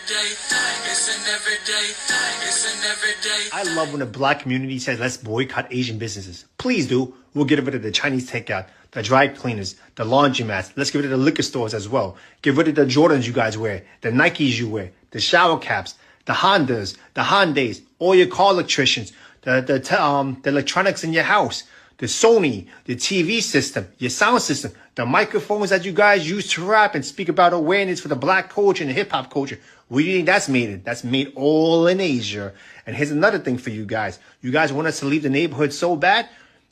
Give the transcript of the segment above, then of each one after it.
everyday thing. It's an everyday thing. It's an everyday. I love when the black community says, let's boycott Asian businesses. Please do. We'll get rid of the Chinese takeout, the dry cleaners, the laundromats. Let's get rid of the liquor stores as well. Get rid of the Jordans you guys wear, the Nikes you wear, the shower caps, the Hondas, the Hyundais, all your car electricians, the electronics in your house, the Sony, the TV system, your sound system, the microphones that you guys use to rap and speak about awareness for the black culture and the hip hop culture. Where do you think that's made in? That's made all in Asia. And here's another thing for you guys. You guys want us to leave the neighborhood so bad?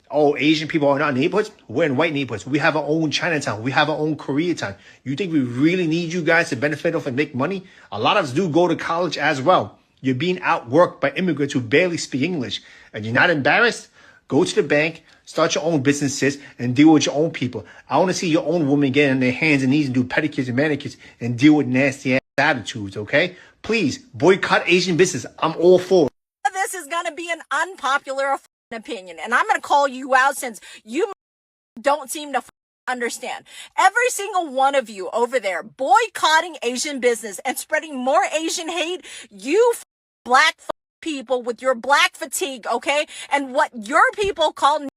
Oh, Asian people are not neighborhoods? We're in white neighborhoods. We have our own Chinatown. We have our own Koreatown. You think we really need you guys to benefit off and make money? A lot of us do go to college as well. You're being outworked by immigrants who barely speak English. And you're not embarrassed? Go to the bank, start your own businesses, and deal with your own people. I want to see your own women get on their hands and knees and do pedicures and manicures and deal with nasty ass attitudes, okay? Please, boycott Asian business. I'm all for it. This is going to be an unpopular opinion, and I'm going to call you out since you don't seem to understand. Every single one of you over there boycotting Asian business and spreading more Asian hate, you black people with your black fatigue, okay? And what your people call,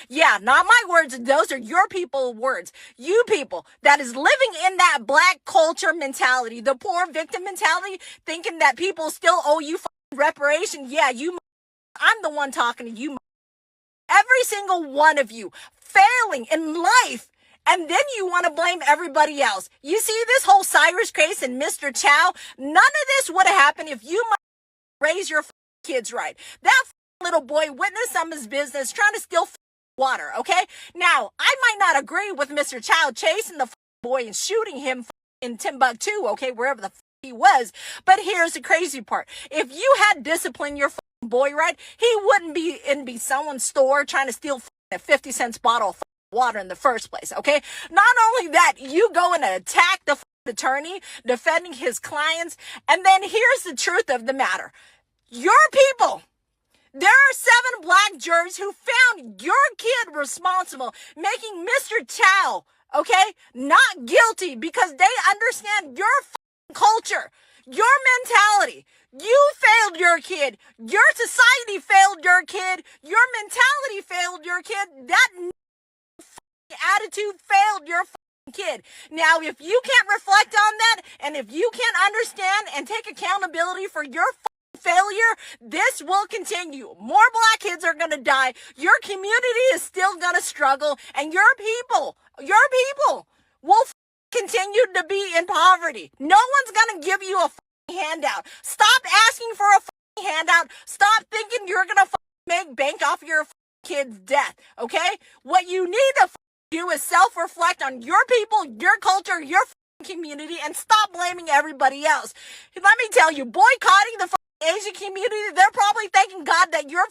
yeah, not my words, those are your people words. You people that is living in that black culture mentality, the poor victim mentality, thinking that people still owe you reparation. Yeah, you, I'm the one talking to you. Every single one of you failing in life. And then you want to blame everybody else. You see this whole Cyrus case and Mr. Chow? None of this would have happened if you raise your kids right. That little boy witnessed some of his business trying to steal water, okay? Now, I might not agree with Mr. Chow chasing the boy and shooting him in Timbuktu, okay, wherever the he was. But here's the crazy part. If you had disciplined your boy right, he wouldn't be in someone's store trying to steal a 50-cent bottle of water in the first place, okay? Not only that, you go and attack the attorney defending his clients. And then here's the truth of the matter. Your people, there are 7 black jurors who found your kid responsible, making Mr. Chow, okay, not guilty because they understand your culture, your mentality. You failed your kid. Your society failed your kid. Your mentality failed your kid. That attitude failed your kid. Now, if you can't reflect on that, and if you can't understand and take accountability for your failure, this will continue. More black kids are going to die. Your community is still going to struggle, and your people will continue to be in poverty. No one's going to give you a handout. Stop asking for a handout. Stop thinking you're going to make bank off your kid's death, okay? What you need to do is self-reflect on your people, your culture, your community, and stop blaming everybody else. Let me tell you, boycotting the Asian community, they're probably thanking God that your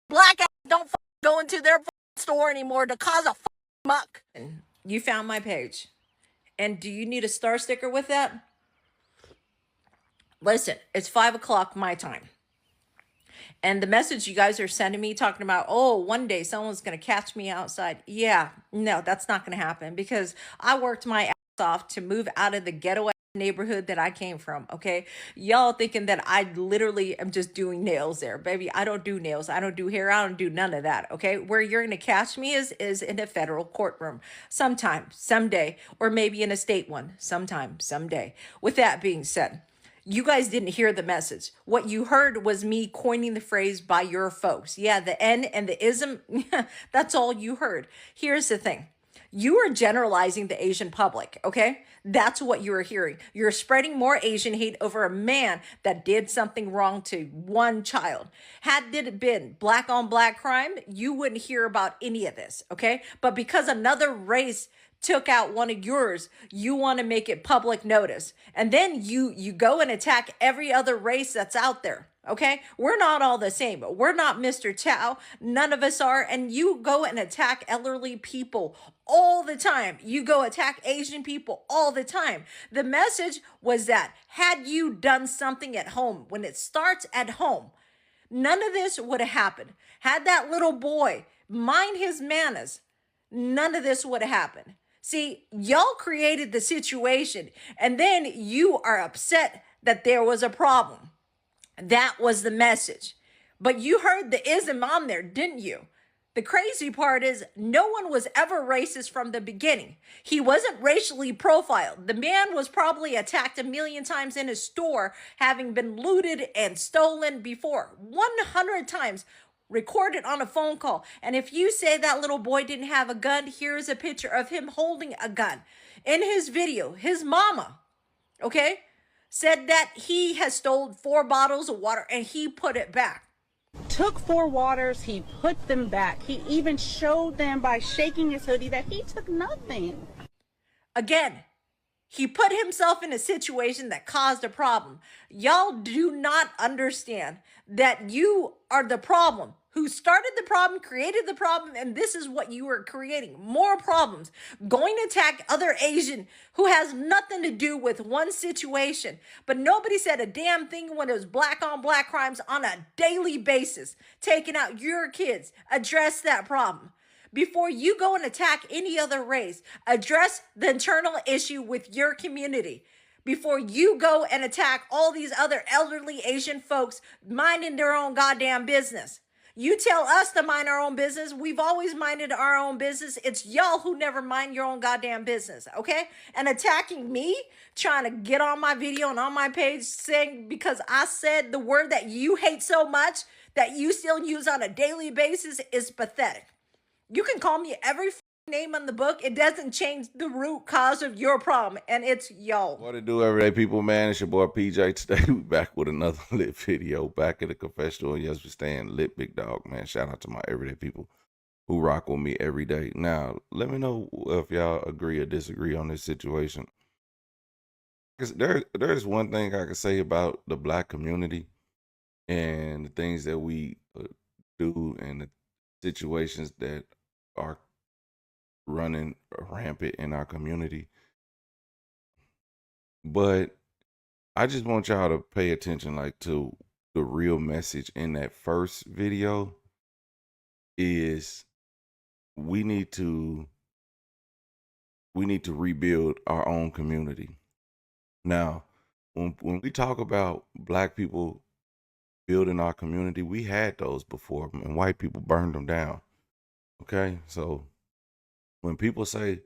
black ass don't go into their store anymore to cause a muck. You found my page. And do you need a star sticker with that? Listen, it's 5 o'clock my time. And the message you guys are sending me talking about, oh, one day someone's going to catch me outside. Yeah, no, that's not going to happen because I worked my ass off to move out of the ghetto neighborhood that I came from, okay? Y'all thinking that I literally am just doing nails there. Baby, I don't do nails. I don't do hair. I don't do none of that, okay? Where you're going to catch me is in a federal courtroom sometime, someday, or maybe in a state one sometime, someday. With that being said, you guys didn't hear the message. What you heard was me coining the phrase by your folks. Yeah, the N and the ism, that's all you heard. Here's the thing. You are generalizing the Asian public, okay? That's what you are hearing. You're spreading more Asian hate over a man that did something wrong to one child. Had it been black on black crime, you wouldn't hear about any of this, okay? But because another race took out one of yours, you want to make it public notice. And then you go and attack every other race that's out there. Okay, we're not all the same. We're not Mr. Chow. None of us are. And you go and attack elderly people all the time. You go attack Asian people all the time. The message was that had you done something at home, when it starts at home, none of this would have happened. Had that little boy mind his manners, none of this would have happened. See, y'all created the situation, and then you are upset that there was a problem. That was the message. But you heard the ism on there, didn't you? The crazy part is no one was ever racist from the beginning. He wasn't racially profiled. The man was probably attacked a million times in his store, having been looted and stolen before 100 times, recorded on a phone call. And if you say that little boy didn't have a gun, here's a picture of him holding a gun. In his video, his mama, okay, said that he has stolen 4 bottles of water and he put it back. Took 4 waters, he put them back. He even showed them by shaking his hoodie that he took nothing. Again, he put himself in a situation that caused a problem. Y'all do not understand that you are the problem. Who started the problem, created the problem, and this is what you are creating. More problems. Going to attack other Asian who has nothing to do with one situation. But nobody said a damn thing when it was black on black crimes on a daily basis. Taking out your kids. Address that problem. Before you go and attack any other race, address the internal issue with your community. Before you go and attack all these other elderly Asian folks minding their own goddamn business. You tell us to mind our own business. We've always minded our own business. It's y'all who never mind your own goddamn business, okay? And attacking me, trying to get on my video and on my page saying because I said the word that you hate so much that you still use on a daily basis is pathetic. You can call me every name on the book. It doesn't change the root cause of your problem, and it's y'all. What it do, everyday people, man? It's your boy PJ. Today we back with another lit video. Back at the confessional. Yes, we staying lit, big dog, man. Shout out to my everyday people who rock with me every day. Now, let me know if y'all agree or disagree on this situation. Because there's one thing I can say about the black community and the things that we do and the situations that are running rampant in our community. But I just want y'all to pay attention like to the real message in that first video is we need to rebuild our own community. Now, when we talk about black people building our community, we had those before and white people burned them down. Okay? So when people say,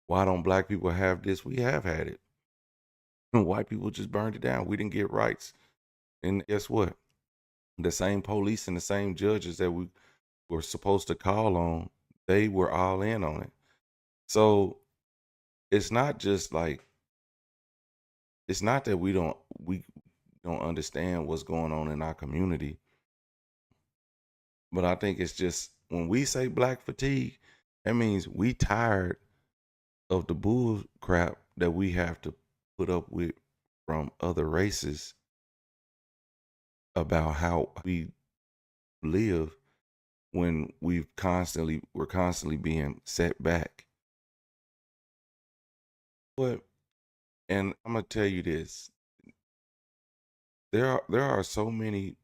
why don't black people have this? We have had it. And white people just burned it down. We didn't get rights. And guess what? The same police and the same judges that we were supposed to call on, they were all in on it. So it's not just like, it's not that we don't understand what's going on in our community. But I think it's just when we say black fatigue, that means we tired of the bull crap that we have to put up with from other races about how we live when we're constantly being set back. But and I'm gonna tell you this. There are so many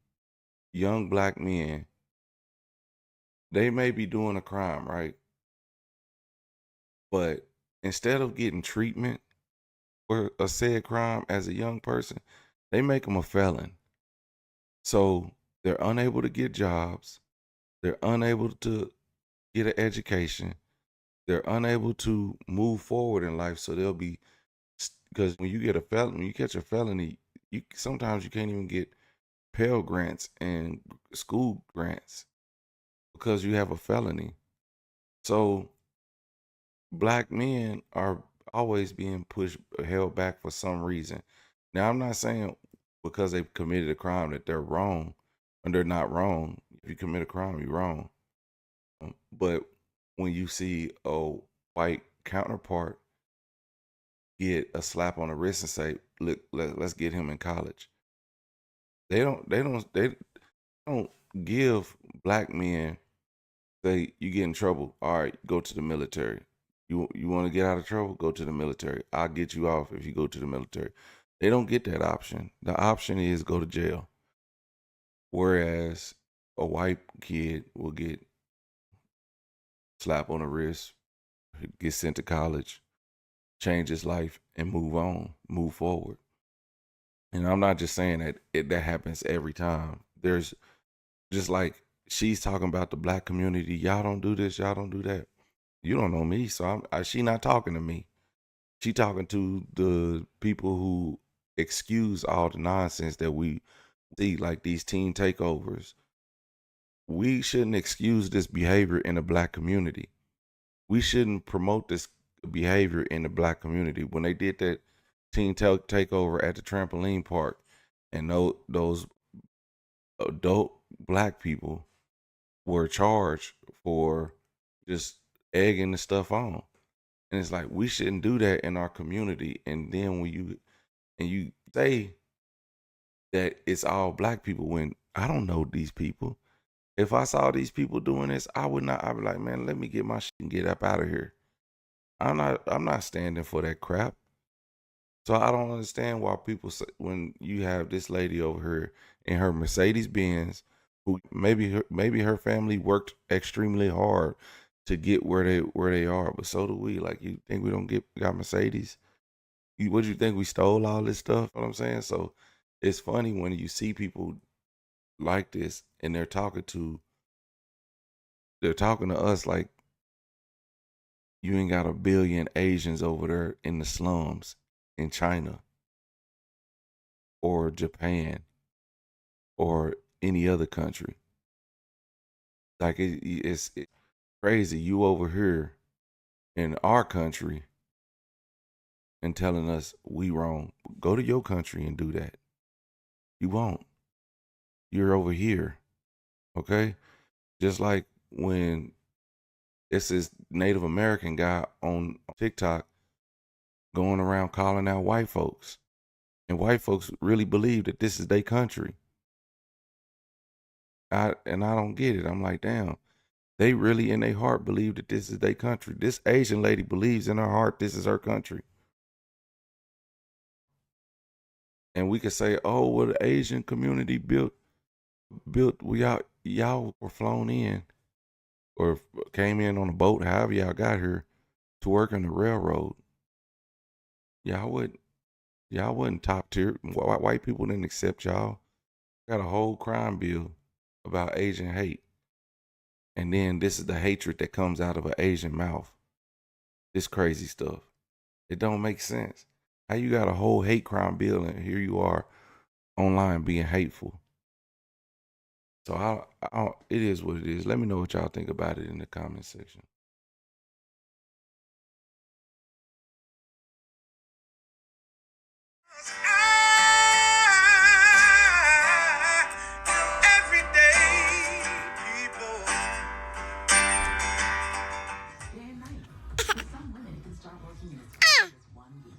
young black men. They may be doing a crime, right? But instead of getting treatment for a said crime as a young person, they make them a felon. So they're unable to get jobs. They're unable to get an education. They're unable to move forward in life. So they'll be, because when you get a felony, when you catch a felony, sometimes you can't even get Pell Grants and school grants because you have a felony. So black men are always being held back for some reason. Now, I'm not saying because they've committed a crime that they're wrong, and they're not wrong. If you commit a crime, you're wrong. But when you see a white counterpart get a slap on the wrist and say, "Look, let's get him in college," they don't give black men, say, you get in trouble, all right, go to the military. You want to get out of trouble? Go to the military. I'll get you off if you go to the military. They don't get that option. The option is go to jail. Whereas a white kid will get slap on the wrist, get sent to college, change his life, and move on, move forward. And I'm not just saying that that happens every time. There's just like she's talking about the black community. Y'all don't do this. Y'all don't do that. You don't know me, so she not talking to me. She talking to the people who excuse all the nonsense that we see, like these teen takeovers. We shouldn't excuse this behavior in the black community. We shouldn't promote this behavior in the black community. When they did that teen takeover at the trampoline park, and those adult black people were charged for just egging the stuff on. And it's like, we shouldn't do that in our community. And then when you say that it's all black people, when I don't know these people. If I saw these people doing this, I would not. I'd be like, man, let me get my shit and get up out of here. I'm not standing for that crap. So I don't understand why people say, when you have this lady over here in her Mercedes Benz, who maybe her family worked extremely hard to get where they are, but so do we. Like, you think we don't got Mercedes? What you think we stole all this stuff? What I'm saying? So it's funny when you see people like this and they're talking to us like you ain't got a billion Asians over there in the slums in China or Japan or any other country. Like it's crazy. You over here in our country and telling us we wrong. Go to your country and do that. You won't. You're over here. Okay? Just like when it's this Native American guy on TikTok going around calling out white folks. And white folks really believe that this is their country. I don't get it. I'm like, damn, they really in their heart believe that this is their country. This Asian lady believes in her heart this is her country. And we could say, oh, well, the Asian community built y'all were flown in or came in on a boat, however y'all got here, to work on the railroad. Y'all wasn't top tier. White people didn't accept y'all. Got a whole crime bill about Asian hate. And then this is the hatred that comes out of an Asian mouth. This crazy stuff. It don't make sense. How you got a whole hate crime bill and here you are online being hateful. So it is what it is. Let me know what y'all think about it in the comment section. Everyday people. Day and night. For some women, it can start working in as fast as 1 week.